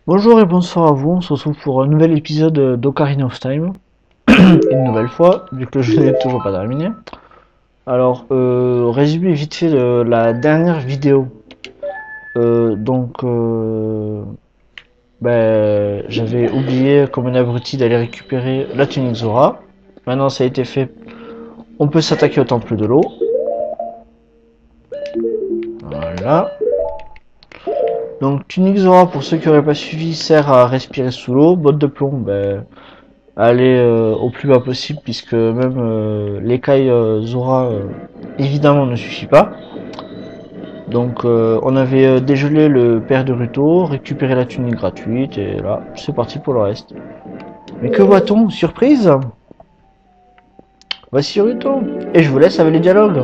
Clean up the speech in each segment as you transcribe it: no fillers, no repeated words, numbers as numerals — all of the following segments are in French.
Bonjour et bonsoir à vous, on se retrouve pour un nouvel épisode d'Ocarina of Time. Une nouvelle fois, vu que le jeu n'est toujours pas terminé. Alors, résumé vite fait de la dernière vidéo. J'avais oublié comme un abruti d'aller récupérer la tunique Zora. Maintenant ça a été fait, on peut s'attaquer au temple de l'eau. Voilà. Donc tunique Zora, pour ceux qui n'auraient pas suivi, sert à respirer sous l'eau. Botte de plomb, aller au plus bas possible puisque même l'écaille Zora évidemment ne suffit pas. Donc on avait dégelé le père de Ruto, récupéré la tunique gratuite et là c'est parti pour le reste. Mais que voit-on? Surprise! Voici Ruto et je vous laisse avec les dialogues.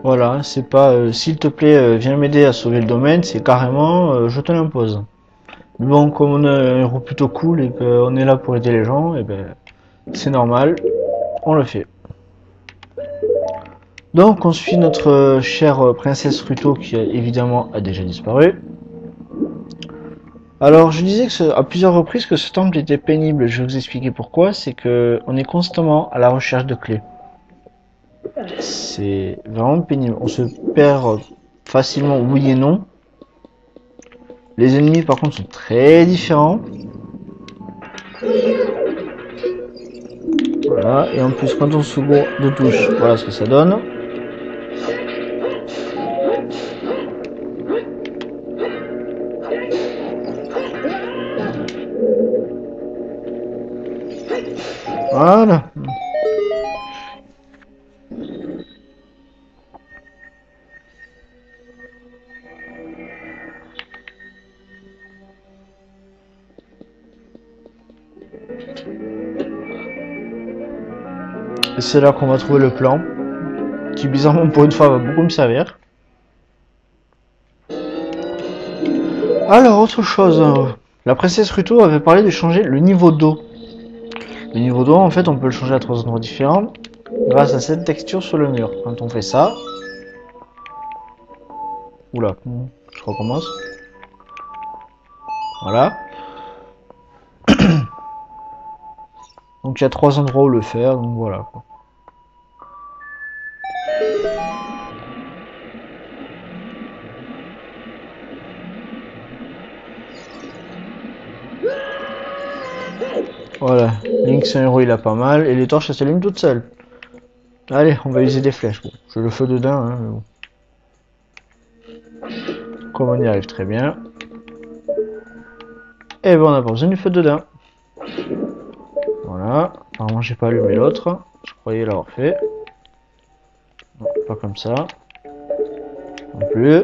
Voilà, c'est pas s'il te plaît viens m'aider à sauver le domaine, c'est carrément je te l'impose. Mais bon, comme on est un héros plutôt cool et qu'on est là pour aider les gens, et ben c'est normal, on le fait. Donc on suit notre chère princesse Ruto qui évidemment a déjà disparu. Alors je disais à plusieurs reprises que ce temple était pénible, je vais vous expliquer pourquoi, c'est que on est constamment à la recherche de clés. C'est vraiment pénible, on se perd facilement oui et non. Les ennemis par contre sont très différents. Voilà, et en plus quand on se gourre de touche, voilà ce que ça donne. Voilà. Et c'est là qu'on va trouver le plan, qui bizarrement pour une fois va beaucoup me servir. Alors autre chose, la princesse Ruto avait parlé de changer le niveau d'eau. Le niveau d'eau en fait on peut le changer à trois endroits différents grâce à cette texture sur le mur. Quand on fait ça... Oula, je recommence. Voilà. Donc il y a trois endroits où le faire, donc voilà. Voilà, Link c'est un héros, il a pas mal, et les torches elles s'allument toutes seules. Allez, on va user des flèches. Bon, j'ai le feu dedans, hein, mais bon. Comme on y arrive très bien. Et ben on a pas besoin du feu dedans. Voilà, apparemment j'ai pas allumé l'autre, je croyais l'avoir fait. Non, pas comme ça. Non plus.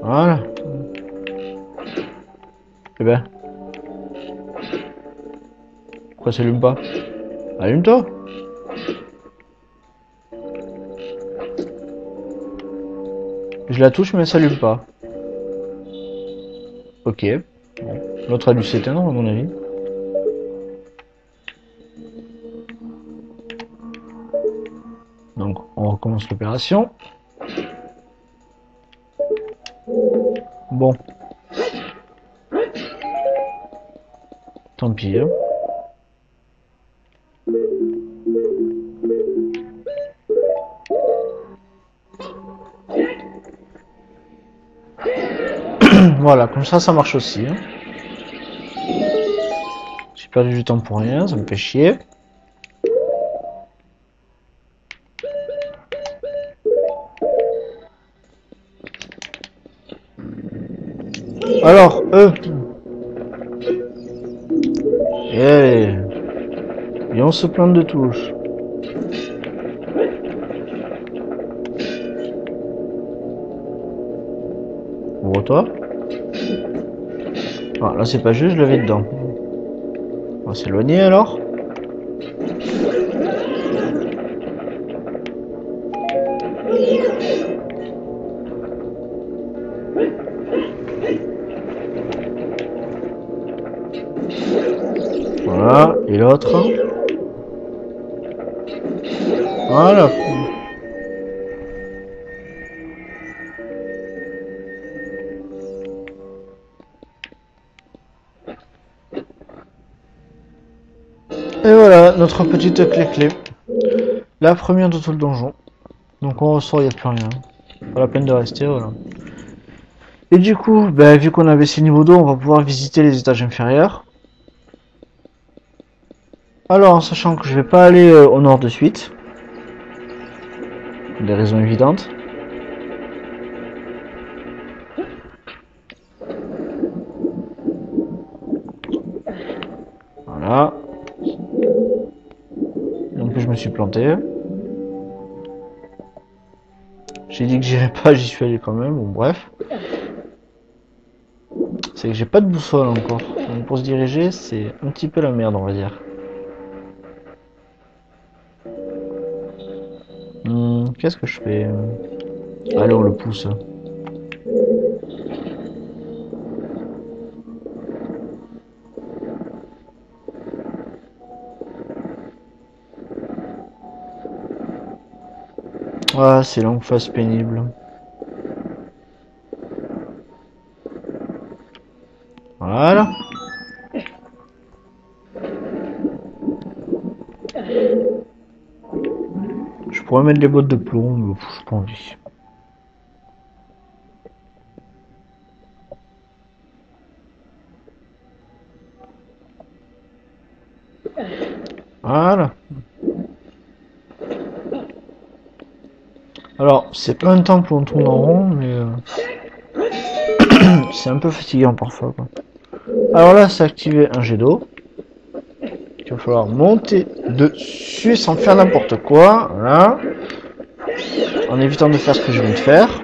Voilà. Eh ben. Pourquoi ça allume pas? Allume-toi. Je la touche mais elle s'allume pas. Ok. Bon. L'autre a dû s'éteindre à mon avis. Donc on recommence l'opération. Bon. Tant pis. Hein. Voilà, comme ça marche aussi, hein. J'ai perdu du temps pour rien, ça me fait chier. Alors, eux. Et on se plante de touche. Ouvre-toi. Ah, là c'est pas juste, je le vais dedans. On va s'éloigner alors. Voilà, et l'autre. Voilà. Et voilà, notre petite clé. La première de tout le donjon. Donc on ressort, il n'y a plus rien. Pas la peine de rester, voilà. Et du coup, ben, vu qu'on a baissé le niveau d'eau, on va pouvoir visiter les étages inférieurs. Alors, en sachant que je vais pas aller au nord de suite. Des raisons évidentes. Voilà. Donc je me suis planté. J'ai dit que j'irais pas, j'y suis allé quand même, bon bref. C'est que j'ai pas de boussole encore. Donc pour se diriger, c'est un petit peu la merde, on va dire. Qu'est-ce que je fais? Allez, on le pousse. Ah, c'est longue phase pénible. Voilà. Je pourrais mettre les bottes de plomb, mais j'ai pas envie. Voilà. Alors, c'est pas un temple où on tourne en rond, mais c'est un peu fatigant parfois, quoi. Alors là, c'est activer un jet d'eau. Il va falloir monter dessus sans faire n'importe quoi. Voilà. En évitant de faire ce que je viens de faire.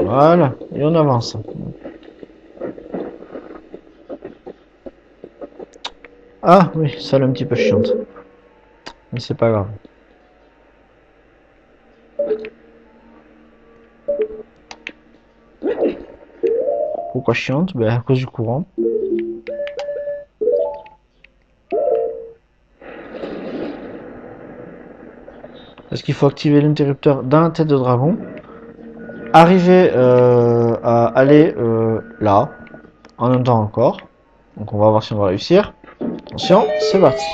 Voilà. Et on avance. Ah oui, ça un petit peu chiante. Mais c'est pas grave. Pourquoi chiante? Ben, à cause du courant. Parce qu'il faut activer l'interrupteur dans la tête de dragon. Arriver à aller là, en un temps encore. Donc on va voir si on va réussir. Attention, c'est parti.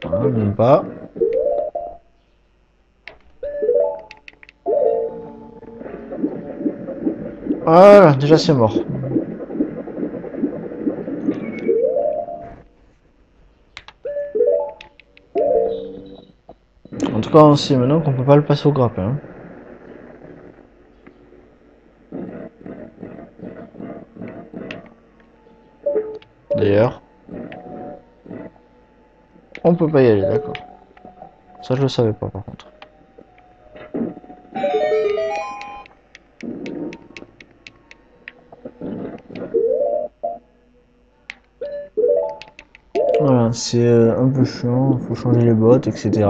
Hein, même pas. Voilà, déjà c'est mort. En tout cas, on sait maintenant qu'on peut pas le passer au grappin. D'ailleurs, on peut pas y aller, d'accord. Ça, je le savais pas par contre. Voilà, c'est un peu chiant, faut changer les bottes, etc.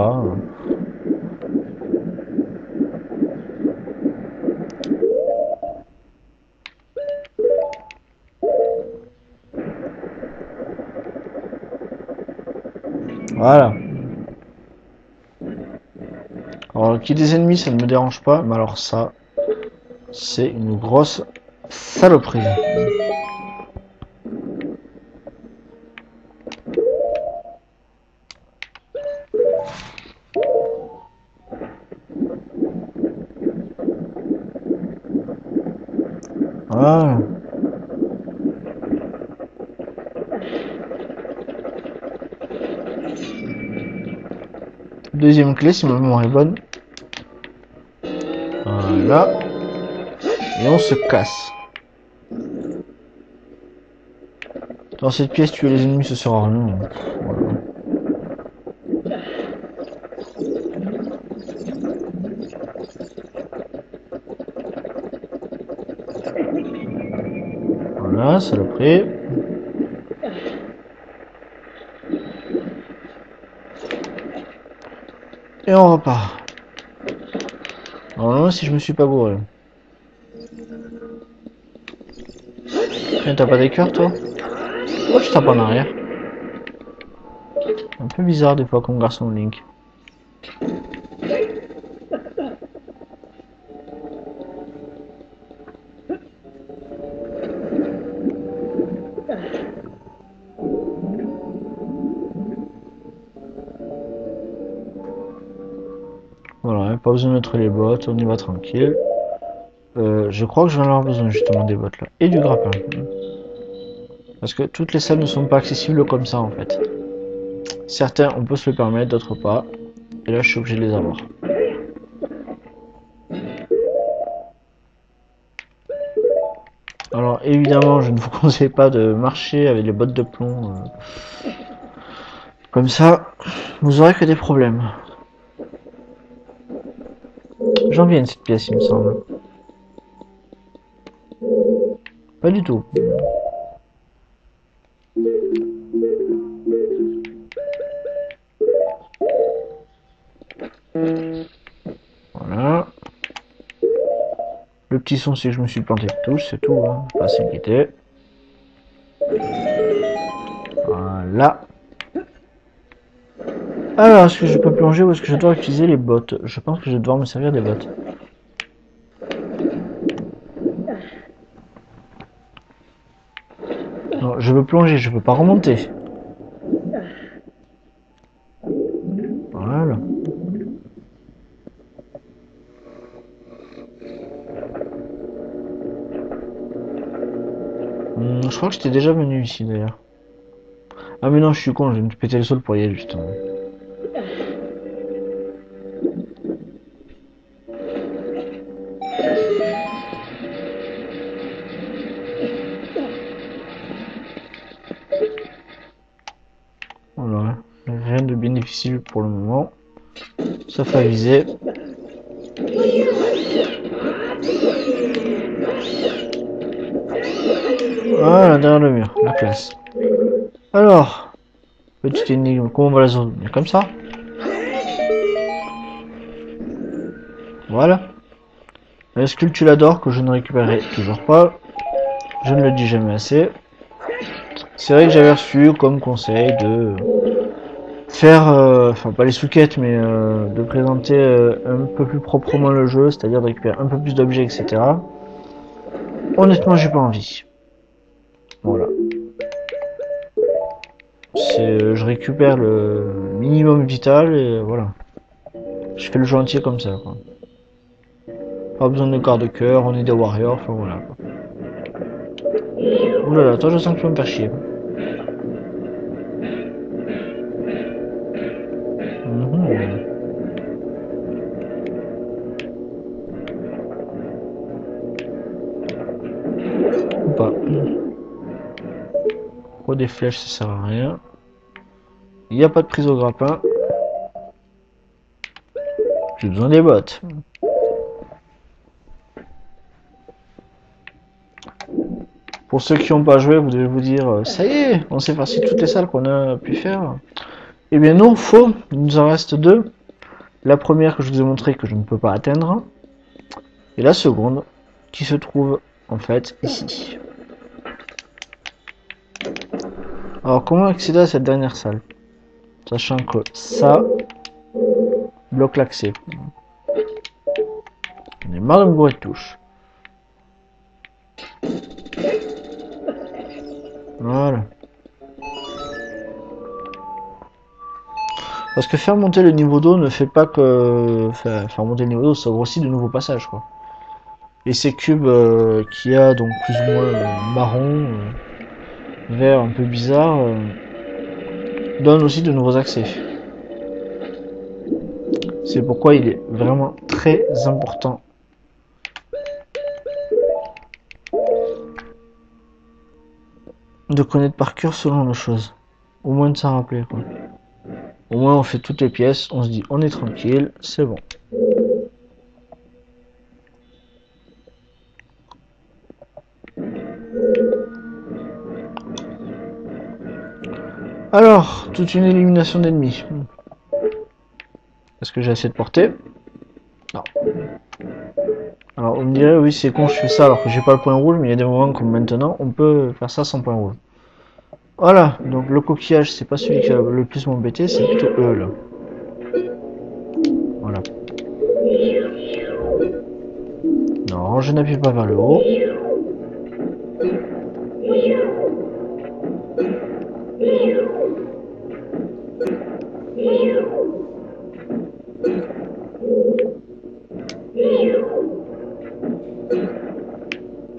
Voilà. Alors, qu'il y ait des ennemis, ça ne me dérange pas, mais alors ça, c'est une grosse saloperie. Voilà. Deuxième clé, si ma mémoire est bonne. Voilà. Et on se casse. Dans cette pièce, tuer les ennemis, ce sera rien. Voilà. Voilà, saloperie. Et on repart. Normalement, si je me suis pas gouré. T'as pas des cœurs, toi? Pourquoi tu tapes en arrière? Un peu bizarre des fois comme garçon Link. Voilà, pas besoin de mettre les bottes, on y va tranquille. Je crois que je vais en avoir besoin justement des bottes là. Et du grappin. Parce que toutes les salles ne sont pas accessibles comme ça en fait. Certains on peut se le permettre, d'autres pas. Et là je suis obligé de les avoir. Alors évidemment je ne vous conseille pas de marcher avec les bottes de plomb. Comme ça, vous aurez que des problèmes. J'en viens de cette pièce il me semble. Pas du tout. Voilà. Le petit son, c'est que je me suis planté de touche, c'est tout, hein. Pas s'inquiéter. Voilà. Alors, est-ce que je peux plonger ou est-ce que je dois utiliser les bottes? Je pense que je vais devoir me servir des bottes. Non, je veux plonger, je peux pas remonter. Voilà. Je crois que j'étais déjà venu ici d'ailleurs. Ah mais non, je suis con, je viens de péter le sol pour y aller justement. Voilà, rien de bien difficile pour le moment. Sauf à viser. Voilà, derrière le mur, la classe. Alors, petite énigme, comment on va la résoudre? Comme ça? Voilà. La sculpture d'or que je ne récupérerai toujours pas. Je ne le dis jamais assez. C'est vrai que j'avais reçu comme conseil de faire, enfin pas les sous-quêtes, mais de présenter un peu plus proprement le jeu, c'est-à-dire de récupérer un peu plus d'objets, etc. Honnêtement, j'ai pas envie. Voilà. Je récupère le minimum vital et voilà. Je fais le jeu entier comme ça, quoi. Pas besoin de garde-cœur, on est des warriors, enfin voilà. Oulala, toi je sens que tu vas me faire chier. Ou pas. Pourquoi des flèches ça sert à rien. Il n'y a pas de prise au grappin. J'ai besoin des bottes. Pour ceux qui n'ont pas joué, vous devez vous dire ça y est, on s'est farci toutes les salles qu'on a pu faire. Eh bien non, faux, il nous en reste deux. La première que je vous ai montré que je ne peux pas atteindre. Et la seconde qui se trouve en fait ici. Alors comment accéder à cette dernière salle? Sachant que ça bloque l'accès. On est marre de me bourrer de touches. Voilà. Parce que faire monter le niveau d'eau ne fait pas que... Enfin, faire monter le niveau d'eau, ça ouvre aussi de nouveaux passages, quoi. Et ces cubes qu'il y a, donc plus ou moins marron, vert, un peu bizarre, donnent aussi de nouveaux accès. C'est pourquoi il est vraiment très important de connaître par cœur ce genre de choses. Au moins de s'en rappeler, quoi. Au moins on fait toutes les pièces, on se dit on est tranquille, c'est bon. Alors, toute une élimination d'ennemis. Est-ce que j'ai assez de portée? Non. Alors on me dirait oui c'est con je fais ça alors que j'ai pas le point rouge, mais il y a des moments comme maintenant on peut faire ça sans point rouge. Voilà, donc le coquillage c'est pas celui qui va le plus m'embêter, c'est plutôt eux là. Voilà. Non, je n'appuie pas vers le haut.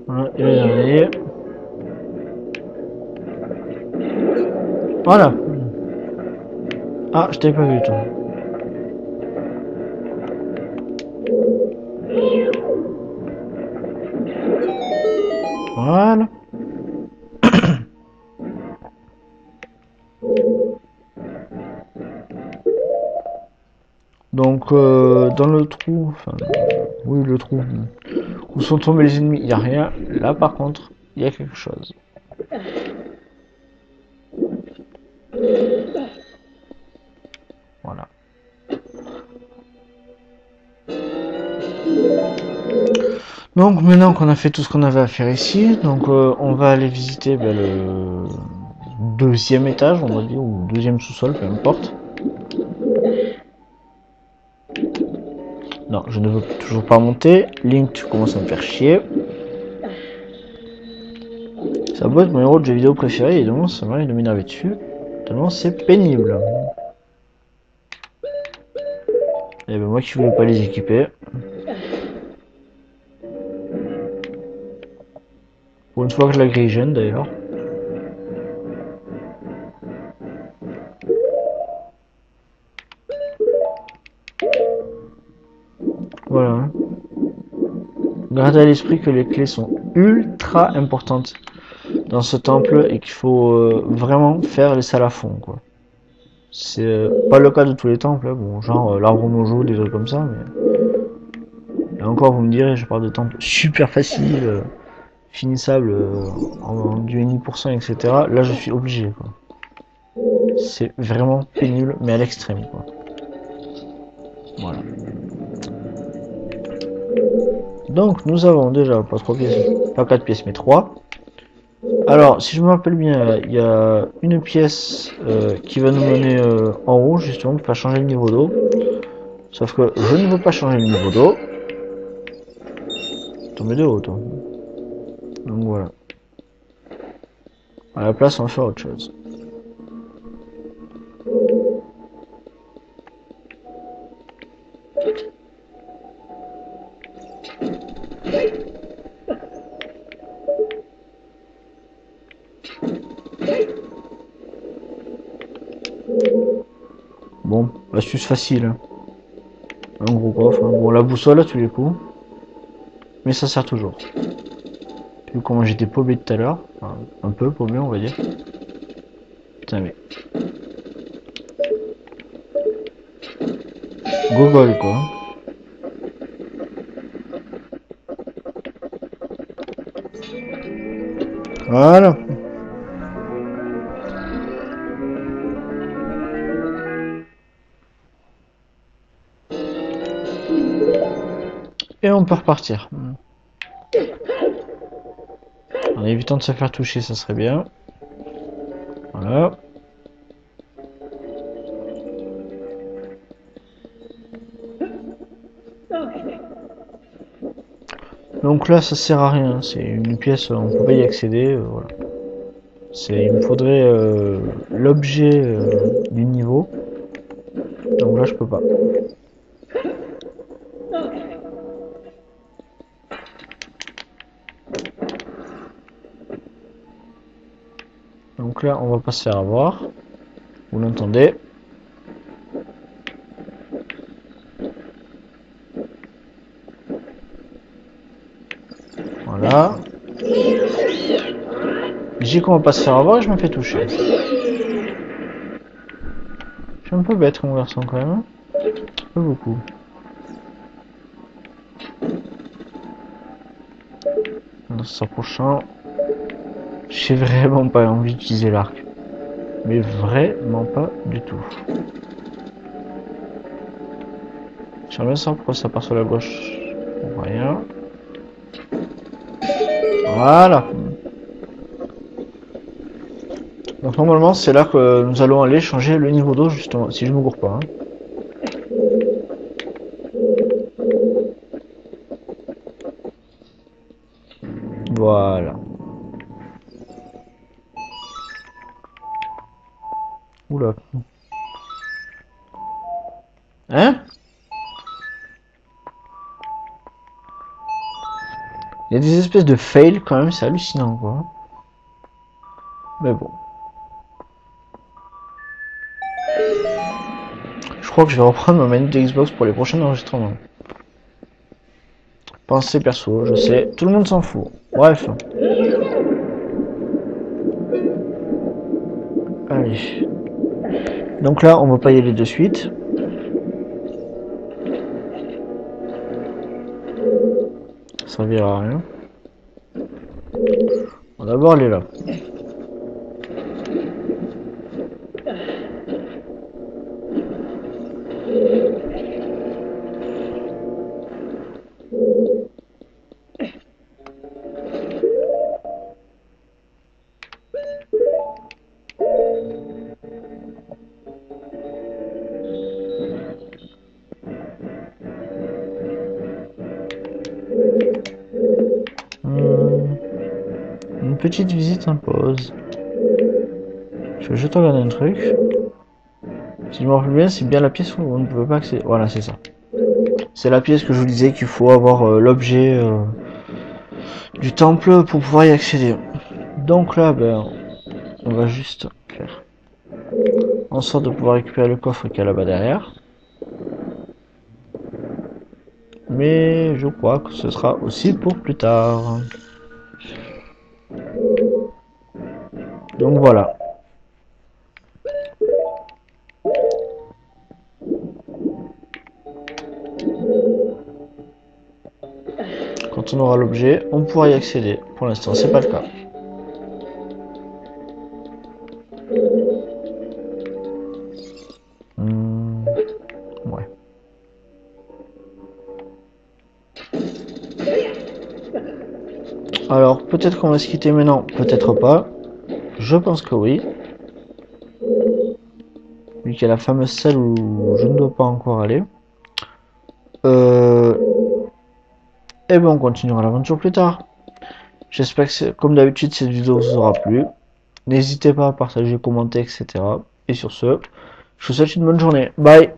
Voilà, et le dernier. Voilà. Ah, je t'avais pas vu toi. Voilà. Donc dans le trou, enfin oui le trou où sont tombés les ennemis, il n'y a rien. Là par contre, il y a quelque chose. Voilà. Donc maintenant qu'on a fait tout ce qu'on avait à faire ici, donc on va aller visiter le deuxième étage, on va dire, ou deuxième sous-sol, peu importe. Non, je ne veux toujours pas monter. Link, tu commences à me faire chier. Ça doit être mon héros de jeu vidéo préféré et donc ça m'arrive de m'énerver dessus. Tellement c'est pénible. Et ben moi qui voulais pas les équiper. Pour une fois que je la grille jeune d'ailleurs. Voilà. Gardez à l'esprit que les clés sont ultra importantes dans ce temple et qu'il faut vraiment faire les salles à fond quoi. C'est pas le cas de tous les temples, hein. Bon, genre l'arbre mojo, des trucs comme ça, mais... Et encore vous me direz, je parle de temples super faciles, finissables en du NI%, etc. Là je suis obligé quoi. C'est vraiment pénible, mais à l'extrême quoi. Voilà. Donc nous avons déjà pas 3 pièces, pas 4 pièces mais 3. Alors si je me rappelle bien, il y a une pièce qui va nous mener en haut justement pour faire changer le niveau d'eau. Sauf que je ne veux pas changer le niveau d'eau. Tomber de haut toi. Donc voilà. À la place on va faire autre chose. Bon, astuce facile. Hein. Un gros coffre. Hein. Bon, la boussole à tous les coups. Mais ça sert toujours. Vu comment j'étais paumé tout à l'heure. Enfin, un peu paumé, on va dire. Putain, mais. Gogol, quoi. Voilà. Et on peut repartir. En évitant de se faire toucher, ça serait bien. Voilà. Donc là, ça sert à rien. C'est une pièce, on peut pas y accéder. Voilà. Il me faudrait l'objet du niveau. Donc là, je peux pas. Donc là, on va pas se faire avoir. Vous l'entendez? Voilà. Je dis qu'on va pas se faire avoir et je me fais toucher. Je suis un peu bête mon garçon quand même. Pas beaucoup. En s'approchant, j'ai vraiment pas envie d'utiliser l'arc. Mais vraiment pas du tout. J'aimerais bien savoir pourquoi ça part sur la gauche. Rien. Voilà. Donc normalement c'est là que nous allons aller changer le niveau d'eau justement, si je me gourre pas. Hein. Voilà. Oula. Hein? Il y a des espèces de fails quand même, c'est hallucinant quoi. Mais bon. Je crois que je vais reprendre ma manette de Xbox pour les prochains enregistrements. Pensée perso, je sais, tout le monde s'en fout. Bref. Allez. Donc là, on va pas y aller de suite. Ça servira à rien. On va d'abord aller là. Une petite visite impose. Je vais juste regarder un truc. Si je me rappelle bien, c'est bien la pièce où on ne peut pas accéder. Voilà, c'est ça. C'est la pièce que je vous disais qu'il faut avoir l'objet du temple pour pouvoir y accéder. Donc là, ben, on va juste faire en sorte de pouvoir récupérer le coffre qu'il y a là-bas derrière. Mais je crois que ce sera aussi pour plus tard. Donc voilà. Quand on aura l'objet, on pourra y accéder. Pour l'instant, c'est pas le cas. Ouais. Alors, peut-être qu'on va se quitter maintenant, peut-être pas. Je pense que oui. Vu qu'il y a la fameuse salle où je ne dois pas encore aller. Et ben on continuera l'aventure plus tard. J'espère que, comme d'habitude, cette vidéo vous aura plu. N'hésitez pas à partager, commenter, etc. Et sur ce, je vous souhaite une bonne journée. Bye!